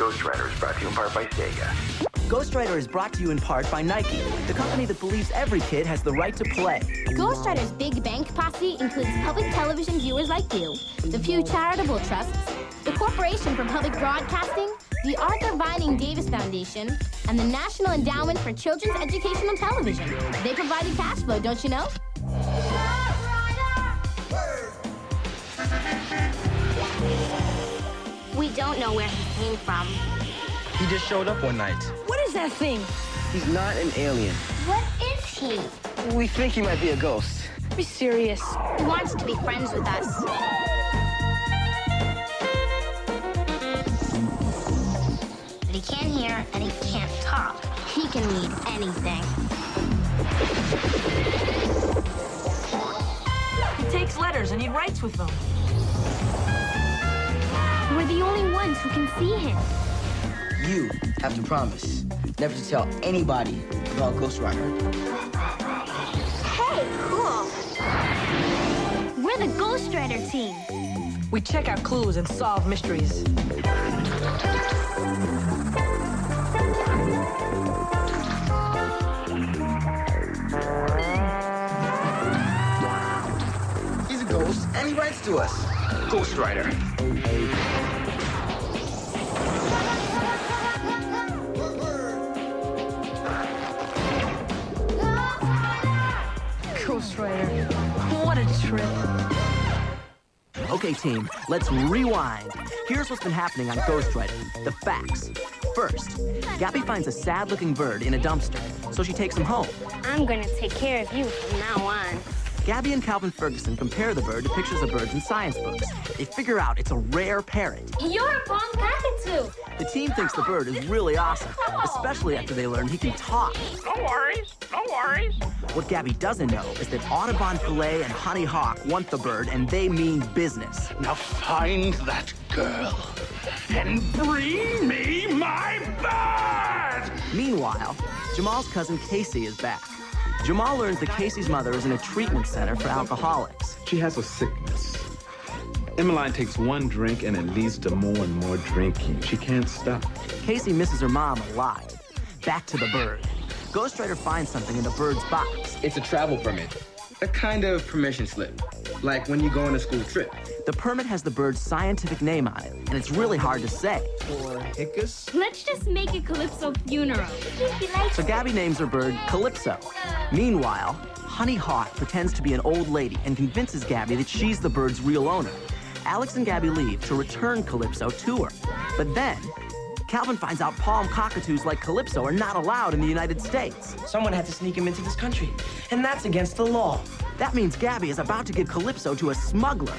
Ghostwriter is brought to you in part by Sega. Ghostwriter is brought to you in part by Nike, the company that believes every kid has the right to play. Ghostwriter's big bank capacity includes public television viewers like you, the Pew Charitable Trusts, the Corporation for Public Broadcasting, the Arthur Vining Davis Foundation, and the National Endowment for Children's Educational Television. They provide a cash flow, don't you know? We don't know where he came from. He just showed up one night. What is that thing? He's not an alien. What is he? We think he might be a ghost. Be serious. He wants to be friends with us. But he can't hear and he can't talk. He can read anything. He takes letters and he writes with them. We're the only ones who can see him. You have to promise never to tell anybody about Ghostwriter. Hey, cool. We're the Ghostwriter team. We check out clues and solve mysteries. He's a ghost and he writes to us. Ghostwriter. Ghostwriter. What a trip. Okay, team, let's rewind. Here's what's been happening on Ghostwriter. The facts. First, Gabby finds a sad-looking bird in a dumpster, so she takes him home. I'm gonna take care of you from now on. Gabby and Calvin Ferguson compare the bird to pictures of birds in science books. They figure out it's a rare parrot. You're a bomb cockatoo. The team thinks the bird is really awesome, especially after they learn he can talk. No worries, no worries. What Gabby doesn't know is that Audubon Pillay and Honey Hawk want the bird, and they mean business. Now find that girl and bring me my bird! Meanwhile, Jamal's cousin Casey is back. Jamal learns that Casey's mother is in a treatment center for alcoholics. She has a sickness. Emmeline takes one drink and it leads to more and more drinking. She can't stop. Casey misses her mom a lot. Back to the bird. Ghostwriter finds something in the bird's box. It's a travel permit. A kind of permission slip. Like when you go on a school trip. The permit has the bird's scientific name on it, and it's really hard to say. Or hiccups? Let's just make it Calypso Funeral. So Gabby names her bird Calypso. Meanwhile, Honey Hawk pretends to be an old lady and convinces Gabby that she's the bird's real owner. Alex and Gabby leave to return Calypso to her. But then, Calvin finds out palm cockatoos like Calypso are not allowed in the United States. Someone had to sneak him into this country, and that's against the law. That means Gabby is about to give Calypso to a smuggler.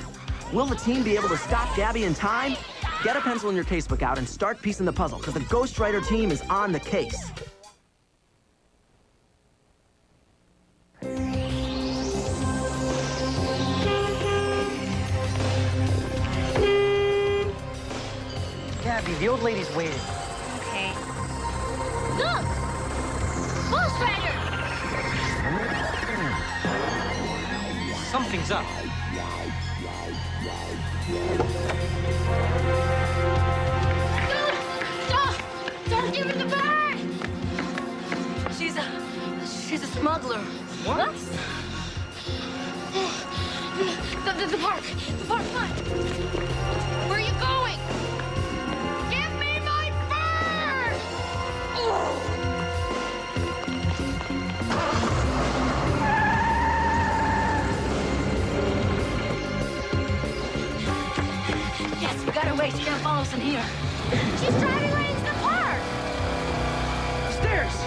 Will the team be able to stop Gabby in time? Get a pencil in your casebook out and start piecing the puzzle, because the Ghostwriter team is on the case. Gabby, the old lady's waiting. Okay. Look! Ghostwriter! Something's up. Don't give it the bird! She's a smuggler. What? The park! The park, come on! Where are you going? Give me my bird! Oh. Yes, we gotta wait. She can't follow us in here. She's driving right into the park! Stairs!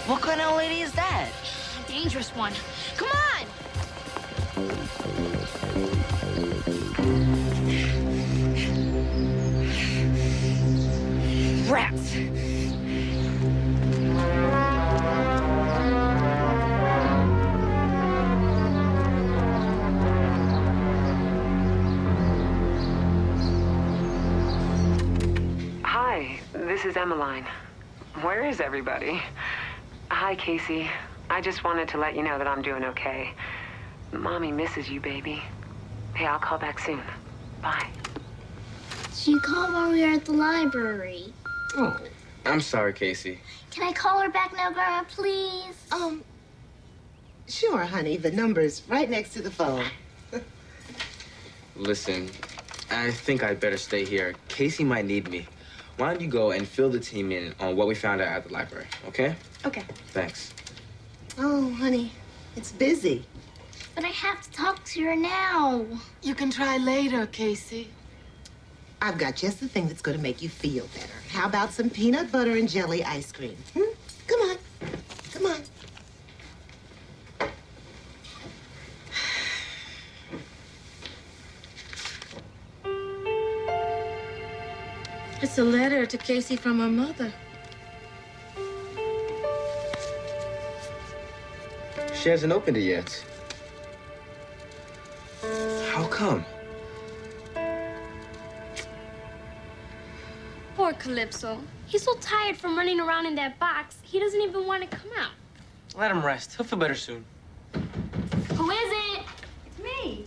What kind of old lady is that? A dangerous one. Come on! Rats! is Emmeline. Where is everybody? Hi, Casey. I just wanted to let you know that I'm doing okay. Mommy misses you, baby. Hey, I'll call back soon. Bye. She called while we were at the library. Oh, I'm sorry, Casey. Can I call her back now, Grandma, please? Sure, honey. The number's right next to the phone. Listen, I think I'd better stay here. Casey might need me. Why don't you go and fill the team in on what we found out at the library, okay? Okay. Thanks. Oh, honey, it's busy. But I have to talk to her now. You can try later, Casey. I've got just the thing that's going to make you feel better. How about some peanut butter and jelly ice cream? Come on. Come on. It's a letter to Casey from her mother. She hasn't opened it yet. How come? Poor Calypso. He's so tired from running around in that box, he doesn't even want to come out. Let him rest. He'll feel better soon. Who is it? It's me.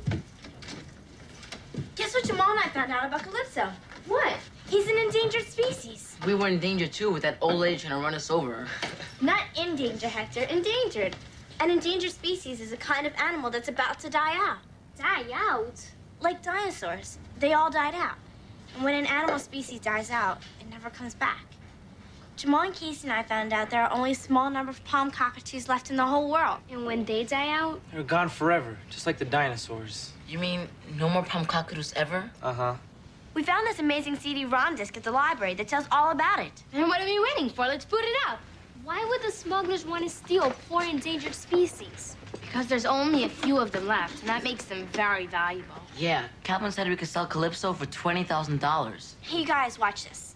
Guess what Jamal and I found out about Calypso? What? He's an endangered species. We were in danger, too, with that old lady trying to run us over. Not in danger, Hector. Endangered. An endangered species is a kind of animal that's about to die out. Die out? Like dinosaurs. They all died out. And when an animal species dies out, it never comes back. Jamal and Casey and I found out there are only a small number of palm cockatoos left in the whole world. And when they die out... They're gone forever, just like the dinosaurs. You mean no more palm cockatoos ever? Uh-huh. We found this amazing CD-ROM disc at the library that tells all about it. And what are we waiting for? Let's boot it up. Why would the smugglers want to steal poor endangered species? Because there's only a few of them left, and that makes them very valuable. Yeah, Kaplan said we could sell Calypso for $20,000. Hey, you guys, watch this.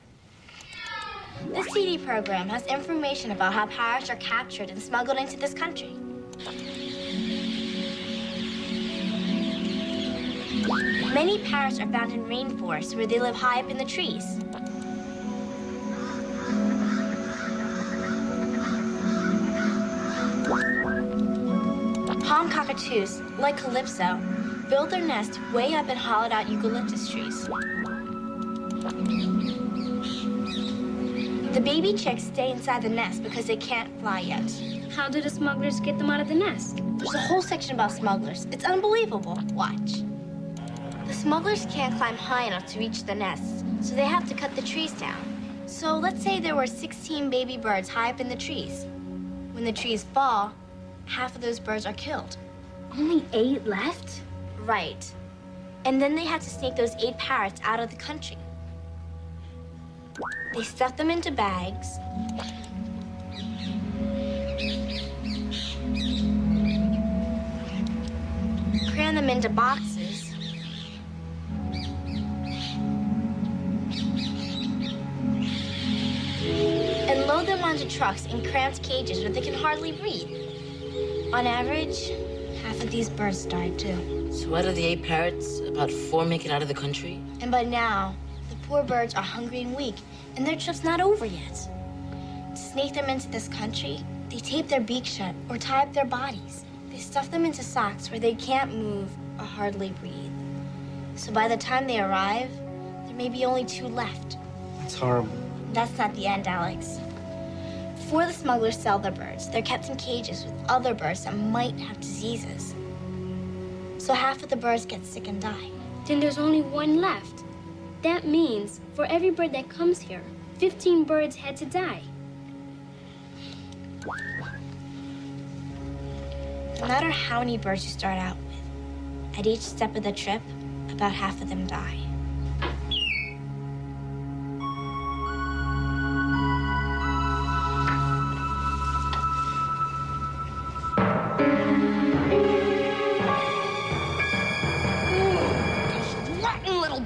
This CD program has information about how pirates are captured and smuggled into this country. Many parrots are found in rainforests where they live high up in the trees. Palm cockatoos, like Calypso, build their nest way up in hollowed-out eucalyptus trees. The baby chicks stay inside the nest because they can't fly yet. How do the smugglers get them out of the nest? There's a whole section about smugglers. It's unbelievable. Watch. The smugglers can't climb high enough to reach the nests, so they have to cut the trees down. So let's say there were 16 baby birds high up in the trees. When the trees fall, half of those birds are killed. Only 8 left? Right. And then they have to sneak those 8 parrots out of the country. They stuff them into bags. Cram them into boxes. And load them onto trucks in cramped cages where they can hardly breathe. On average, half of these birds die too. So out of the 8 parrots, about 4 make it out of the country? And by now, the poor birds are hungry and weak, and their trip's not over yet. To sneak them into this country, they tape their beaks shut or tie up their bodies. They stuff them into socks where they can't move or hardly breathe. So by the time they arrive, there may be only 2 left. That's horrible. That's not the end, Alex. Before the smugglers sell their birds, they're kept in cages with other birds that might have diseases. So half of the birds get sick and die. Then there's only 1 left. That means for every bird that comes here, 15 birds had to die. No matter how many birds you start out with, at each step of the trip, about half of them die.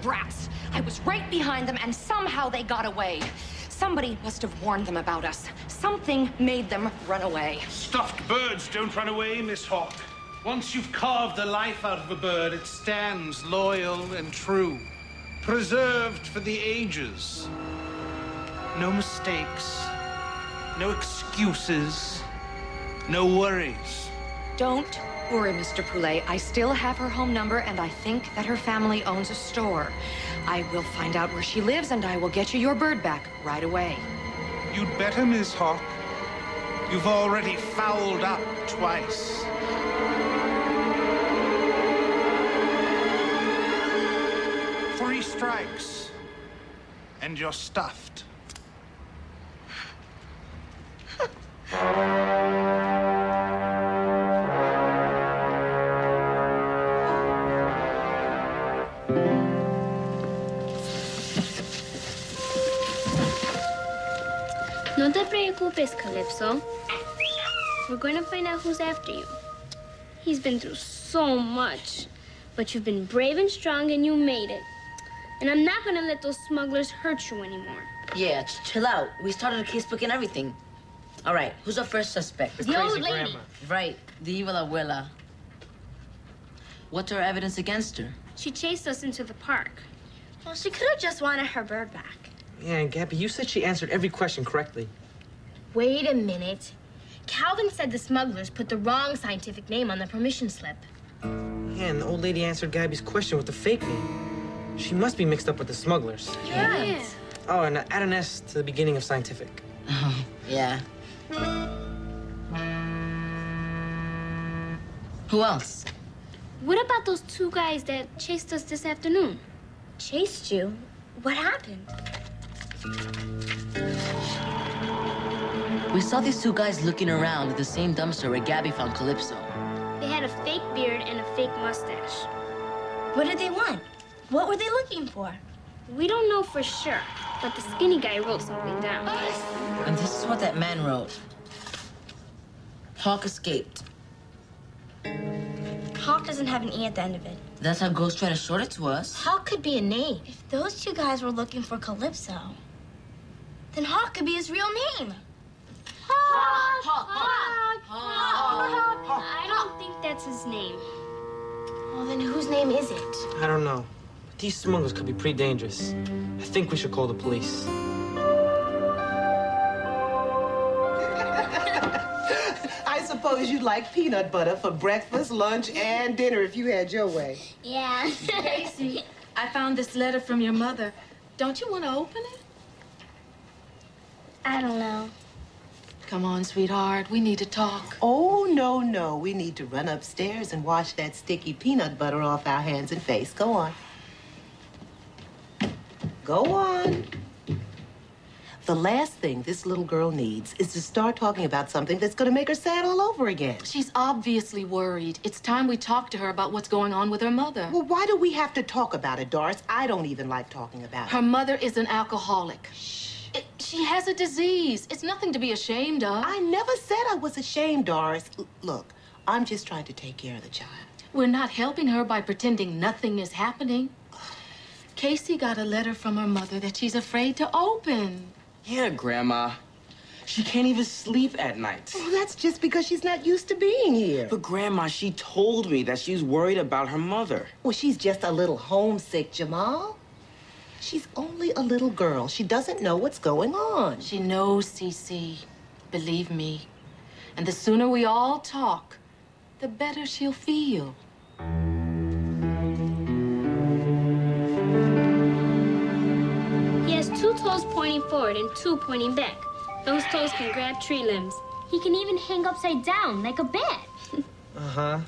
Brats. I was right behind them, and somehow they got away. Somebody must have warned them about us. Something made them run away. Stuffed birds don't run away, Miss Hawk. Once you've carved the life out of a bird, it stands loyal and true, preserved for the ages. No mistakes. No excuses. No worries. Don't worry, Mr. Poulet. I still have her home number, and I think that her family owns a store. I will find out where she lives, and I will get you your bird back right away. You'd better, Miss Hawk. You've already fouled up twice. 3 strikes, and you're stuffed. No te preocupes, Calypso. We're going to find out who's after you. He's been through so much, but you've been brave and strong, and you made it. And I'm not going to let those smugglers hurt you anymore. Yeah, chill out. We started a casebook and everything. All right, who's our first suspect? The old lady. Grandma. Right, the evil abuela. What's our evidence against her? She chased us into the park. Well, she could have just wanted her bird back. Yeah, and Gabby, you said she answered every question correctly. Wait a minute. Calvin said the smugglers put the wrong scientific name on the permission slip. Yeah, and the old lady answered Gabby's question with the fake name. She must be mixed up with the smugglers. Yeah. Oh, and add an S to the beginning of scientific. Oh, yeah. Who else? What about those 2 guys that chased us this afternoon? Chased you? What happened? We saw these 2 guys looking around at the same dumpster where Gabby found Calypso. They had a fake beard and a fake mustache. What did they want? What were they looking for? We don't know for sure, but the skinny guy wrote something down. And this is what that man wrote. Hawk escaped. Hawk doesn't have an E at the end of it. That's how Ghostwriter showed it to us. Hawk could be a name. If those 2 guys were looking for Calypso, then Hawk could be his real name. Hawk! I don't think that's his name. Well, then whose name is it? I don't know. But these smugglers could be pretty dangerous. I think we should call the police. I suppose you'd like peanut butter for breakfast, lunch, and dinner if you had your way. Yeah. Casey, I found this letter from your mother. Don't you want to open it? I don't know. Come on, sweetheart. We need to talk. Oh, no, no. We need to run upstairs and wash that sticky peanut butter off our hands and face. Go on. Go on. The last thing this little girl needs is to start talking about something that's going to make her sad all over again. She's obviously worried. It's time we talk to her about what's going on with her mother. Well, why do we have to talk about it, Doris? I don't even like talking about it. Her mother is an alcoholic. She has a disease. It's nothing to be ashamed of. I never said I was ashamed, Doris. Look, I'm just trying to take care of the child. We're not helping her by pretending nothing is happening. Casey got a letter from her mother that she's afraid to open. Yeah, Grandma. She can't even sleep at night. Well, that's just because she's not used to being here. But Grandma, she told me that she's worried about her mother. Well, she's just a little homesick, Jamal. She's only a little girl. She doesn't know what's going on. She knows, Cece. Believe me. And the sooner we all talk, the better she'll feel. He has 2 toes pointing forward and 2 pointing back. Those toes can grab tree limbs. He can even hang upside down like a bat. Uh-huh.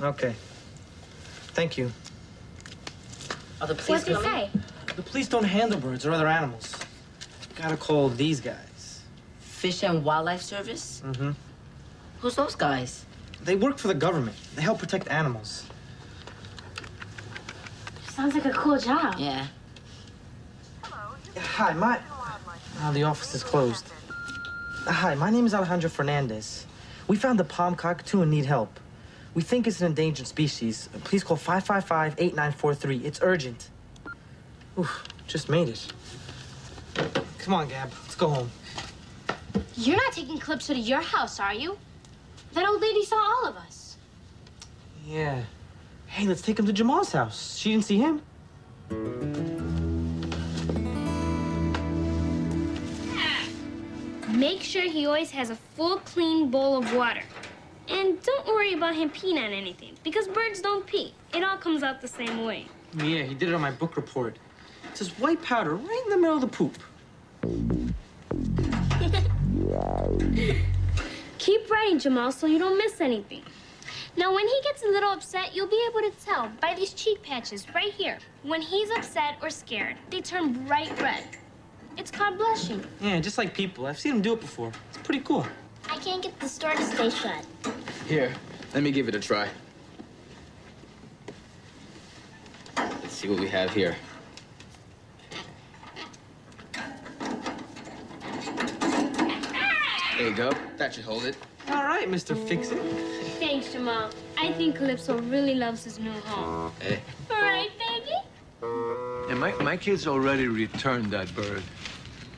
Okay. Thank you. Are the police What'd he coming? say? The police don't handle birds or other animals. Gotta call these guys. Fish and Wildlife Service? Mm-hmm. Who's those guys? They work for the government. They help protect animals. Sounds like a cool job. Yeah. Hi, the office is closed. Hi, my name is Alejandro Fernandez. We found the palm cockatoo and need help. We think it's an endangered species. Please call 555-8943. It's urgent. Oof, just made it. Come on, Gab. Let's go home. You're not taking Calypso to your house, are you? That old lady saw all of us. Yeah. Hey, let's take him to Jamal's house. She didn't see him. Make sure he always has a full, clean bowl of water. And don't worry about him peeing on anything, because birds don't pee. It all comes out the same way. Yeah, he did it on my book report. It says white powder right in the middle of the poop. Keep writing, Jamal, so you don't miss anything. Now, when he gets a little upset, you'll be able to tell by these cheek patches right here. When he's upset or scared, they turn bright red. It's called blushing. Yeah, just like people. I've seen him do it before. It's pretty cool. I can't get the store to stay shut. Here, let me give it a try. Let's see what we have here. There you go. That should hold it. All right, Mr. Fix-It. Thanks, Jamal. I think Calypso really loves his new home. Hey. All right, baby? And my kids already returned that bird.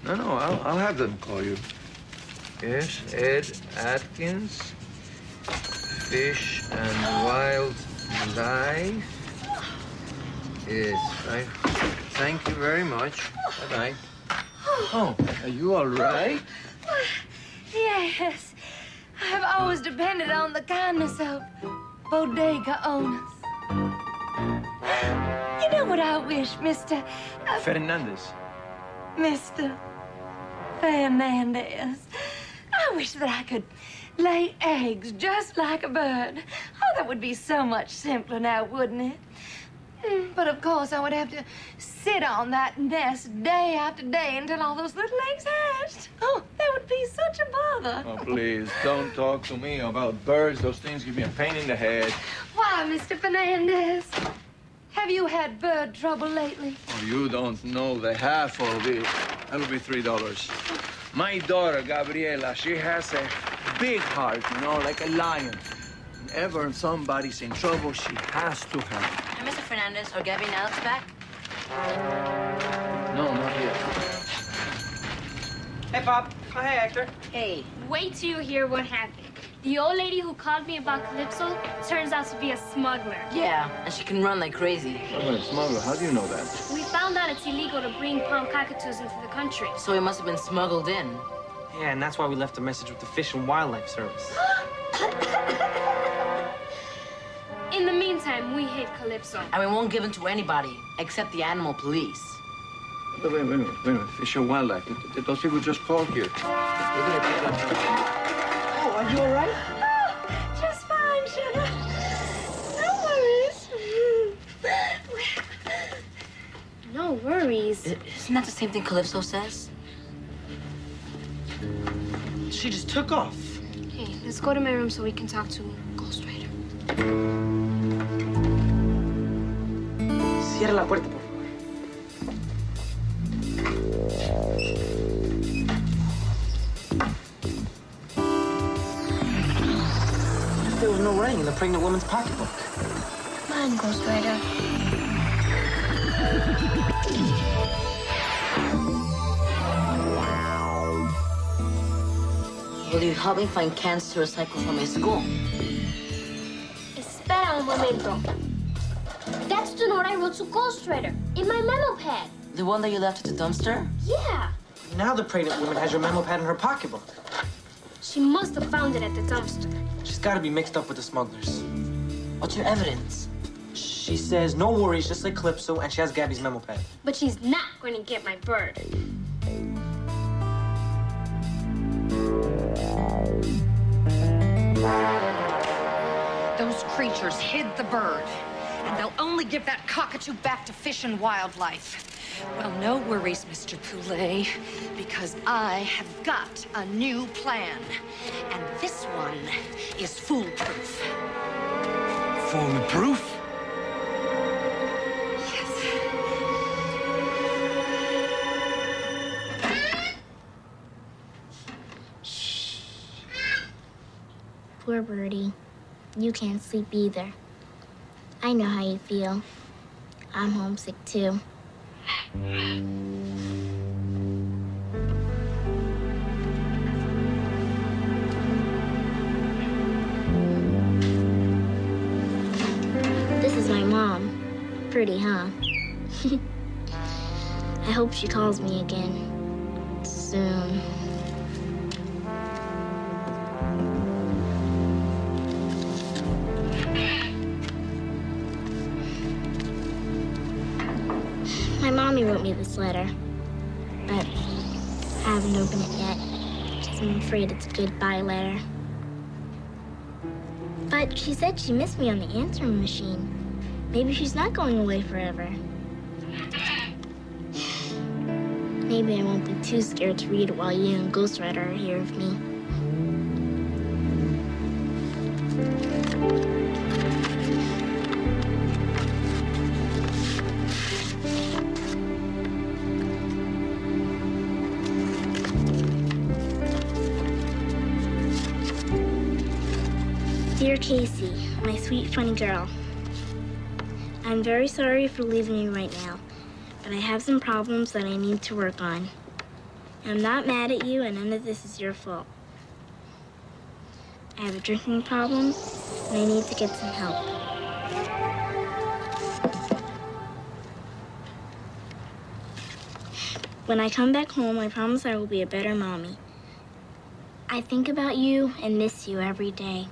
No, I'll have them call you. Yes, Ed Atkins, Fish and Wildlife. Yes, thank you very much. Bye-bye. Oh, are you all right? Yes. I've always depended on the kindness of bodega owners. You know what I wish, Mr. Fernandez. Mr. Fernandez. I wish that I could lay eggs just like a bird. Oh, that would be so much simpler now, wouldn't it? But of course, I would have to sit on that nest day after day until all those little eggs hatched. Oh, that would be such a bother. Oh, please, don't talk to me about birds. Those things give me a pain in the head. Why, Mr. Fernandez? Have you had bird trouble lately? Oh, you don't know the half of it. That'll be $3. My daughter, Gabriela, she has a big heart, you know, like a lion. Whenever somebody's in trouble, she has to help. And Mr. Fernandez, are Gabby and Alex back? No, not yet. Hey, Pop. Oh, hey, Hector. Hey. Wait till you hear what happened. The old lady who called me about Calypso turns out to be a smuggler. Yeah, and she can run like crazy. Oh, smuggler, how do you know that? We found out it's illegal to bring palm cockatoos into the country. So he must have been smuggled in. Yeah, and that's why we left a message with the Fish and Wildlife Service. In the meantime, we hid Calypso. And we won't give him to anybody, except the animal police. Wait a minute. Fish and Wildlife. Did those people just call here? Oh, are you all right? Oh, just fine, sugar. No worries. No worries. Isn't that the same thing Calypso says? She just took off. Hey, let's go to my room so we can talk to Ghostwriter. Cierra la puerta, por favor. There was no ring in the pregnant woman's pocketbook. Come on, Ghostwriter. Will you help me find cans to recycle from my school? Espera un momento. That's the note I wrote to Ghostwriter in my memo pad. The one that you left at the dumpster? Yeah. Now the pregnant woman has your memo pad in her pocketbook. She must have found it at the dumpster. She's got to be mixed up with the smugglers. What's your evidence? She says no worries, just like Calypso, and she has Gabby's memo pad. But she's not going to get my bird. Those creatures hid the bird, and they'll only give that cockatoo back to Fish and Wildlife. Well, no worries, Mr. Poulet, because I have got a new plan, and this one is foolproof. Foolproof? Poor birdie. You can't sleep either. I know how you feel. I'm homesick too. This is my mom. Pretty, huh? I hope she calls me again soon. wrote me this letter, but I haven't opened it yet because I'm afraid it's a goodbye letter. But she said she missed me on the answering machine. Maybe she's not going away forever. Maybe I won't be too scared to read it while you and Ghostwriter are here with me. Dear Casey, my sweet, funny girl. I'm very sorry for leaving you right now, but I have some problems that I need to work on. I'm not mad at you, and none of this is your fault. I have a drinking problem, and I need to get some help. When I come back home, I promise I will be a better mommy. I think about you and miss you every day.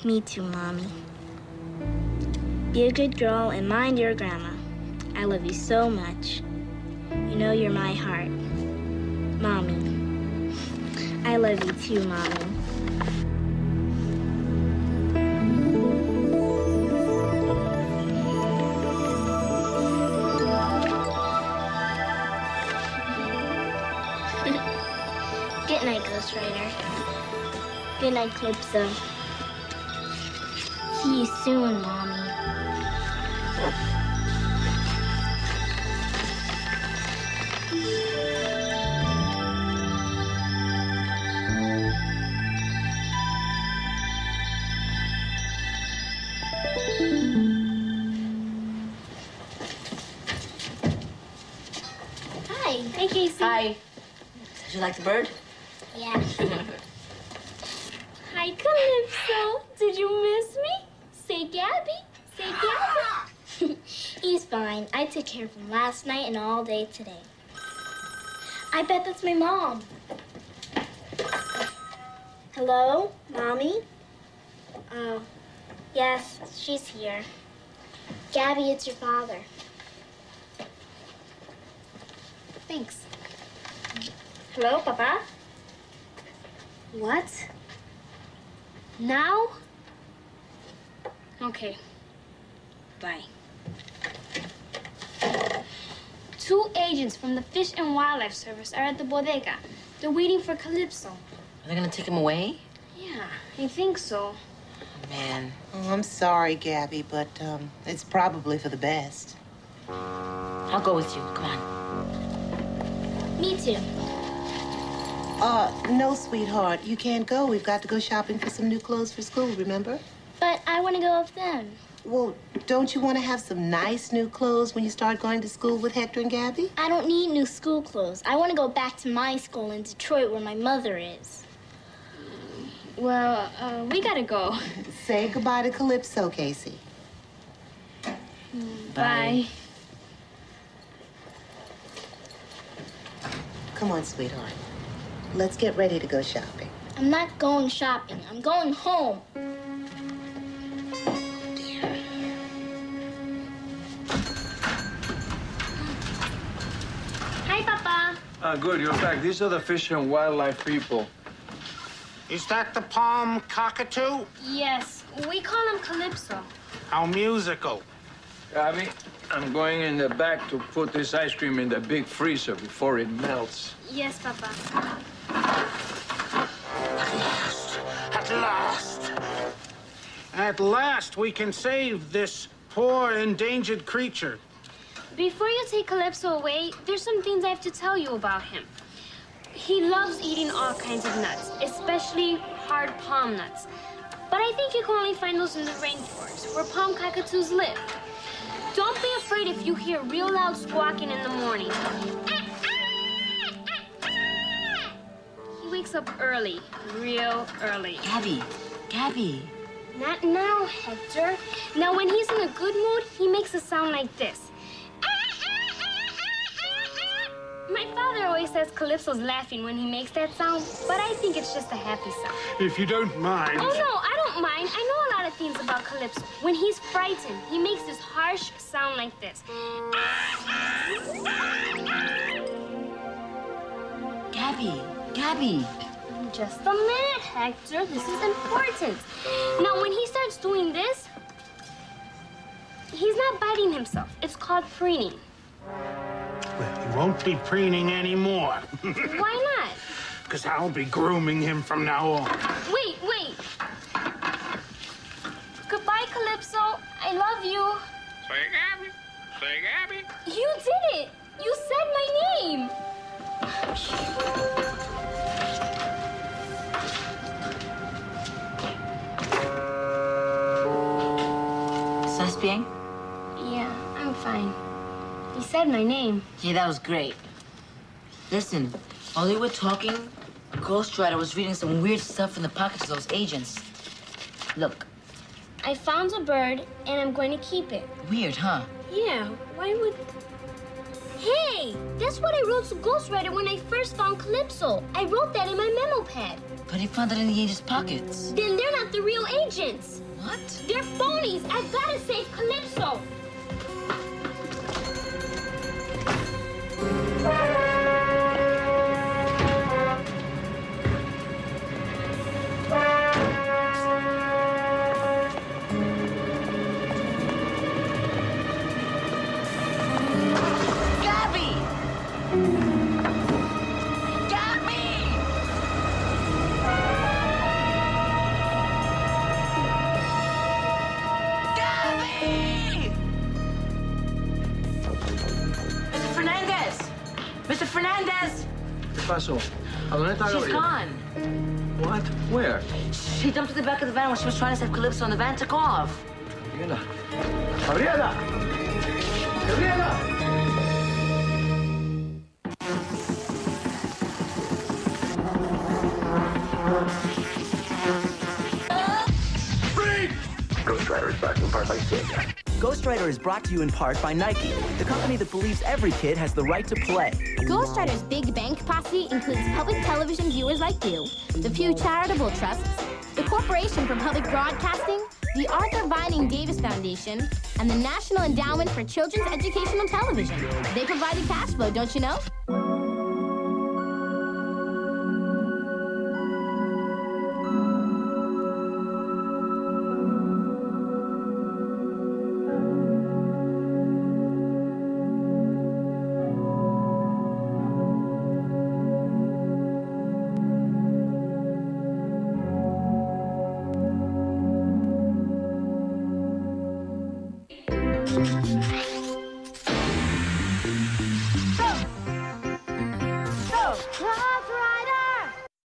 Me too, Mommy. Be a good girl and mind your grandma. I love you so much. You know you're my heart. Mommy. I love you too, Mommy. Good night, Ghostwriter. Good night, Calypso. See you soon, Mommy. Hi. Hey, Casey. Hi. Did you like the bird? Yeah. Hi, Calypso. Did you miss me? Say Gabby. Say Gabby. He's fine. I took care of him last night and all day today. I bet that's my mom. Hello, Mommy? Oh, yes, she's here. Gabby, it's your father. Thanks. Hello, Papa? What? Now? Okay. Bye. 2 agents from the Fish and Wildlife Service are at the bodega. They're waiting for Calypso. Are they gonna take him away? Yeah, I think so. Oh, man. Oh, I'm sorry, Gabby, but it's probably for the best. I'll go with you. Come on. Me too. No, sweetheart. You can't go. We've got to go shopping for some new clothes for school, remember? But I want to go with them. Well, don't you want to have some nice new clothes when you start going to school with Hector and Gabby? I don't need new school clothes. I want to go back to my school in Detroit where my mother is. Well, we gotta go. Say goodbye to Calypso, Casey. Bye. Come on, sweetheart. Let's get ready to go shopping. I'm not going shopping. I'm going home. Hi, Papa. Good, you're back. These are the Fish and Wildlife people. Is that the palm cockatoo? Yes, we call him Calypso. How musical. Gabby, I'm going in the back to put this ice cream in the big freezer before it melts. Yes, Papa. At last. At last, we can save this poor, endangered creature. Before you take Calypso away, there's some things I have to tell you about him. He loves eating all kinds of nuts, especially hard palm nuts. But I think you can only find those in the rainforest, where palm cockatoos live. Don't be afraid if you hear real loud squawking in the morning. He wakes up early, real early. Gabby. Not now, Hector. Now, when he's in a good mood, he makes a sound like this. My father always says Calypso's laughing when he makes that sound, but I think it's just a happy sound. If you don't mind. Oh, no, I don't mind. I know a lot of things about Calypso. When he's frightened, he makes this harsh sound like this. Gabby. Just a minute, Hector. This is important. Now, when he starts doing this, he's not biting himself. It's called preening. Well, he won't be preening anymore. Why not? Because I'll be grooming him from now on. Wait. Goodbye, Calypso. I love you. Say Gabby. Say Gabby. You did it. You said my name. ¿Estás bien? Yeah, I'm fine. He said my name. Yeah, that was great. Listen, while they were talking, Ghostwriter was reading some weird stuff in the pockets of those agents. Look. I found a bird, and I'm going to keep it. Weird, huh? Yeah, why would... Hey, that's what I wrote to Ghostwriter when I first found Calypso. I wrote that in my memo pad. But he found it in the agent's pockets. Then they're not the real agents. What? They're phonies. I've got to save Calypso. She's gone. What? Where? She dumped in the back of the van when she was trying to save Calypso and the van took off. Gabriela! Ghostwriter is brought to you in part by Sega. Ghostwriter is brought to you in part by Nike, the company that believes every kid has the right to play. Ghostwriter's Big Bank Posse includes public television viewers like you, the Pew Charitable Trusts, the Corporation for Public Broadcasting, the Arthur Vining Davis Foundation, and the National Endowment for Children's Educational Television. They provide the cash flow, don't you know?